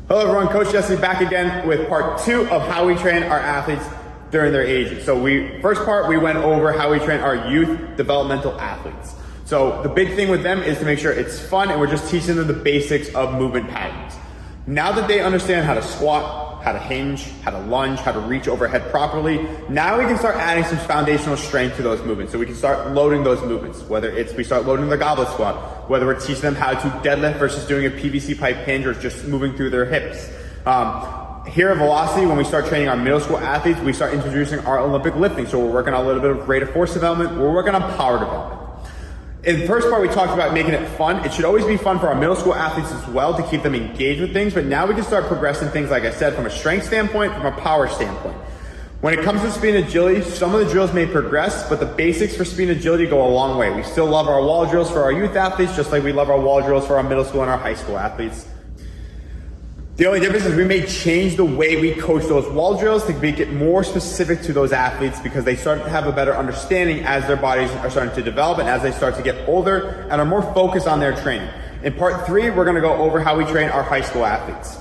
Hello everyone, Coach Jesse back again with part 2 of how we train our athletes during their ages. So first part, we went over how we train our youth developmental athletes. So the big thing with them is to make sure it's fun and we're just teaching them the basics of movement patterns. Now that they understand how to squat, how to hinge, how to lunge, how to reach overhead properly, now we can start adding some foundational strength to those movements. So we can start loading those movements, whether it's we start loading the goblet squat, whether we're teaching them how to deadlift versus doing a PVC pipe hinge or just moving through their hips. Here at Velocity, when we start training our middle school athletes, we start introducing our Olympic lifting. So we're working on a little bit of greater force development. We're working on power development. In the first part, we talked about making it fun. It should always be fun for our middle school athletes as well to keep them engaged with things. But now we can start progressing things, like I said, from a strength standpoint, from a power standpoint. When it comes to speed and agility, some of the drills may progress, but the basics for speed and agility go a long way. We still love our wall drills for our youth athletes, just like we love our wall drills for our middle school and our high school athletes. The only difference is we may change the way we coach those wall drills to make it more specific to those athletes because they start to have a better understanding as their bodies are starting to develop and as they start to get older and are more focused on their training. In part 3, we're gonna go over how we train our high school athletes.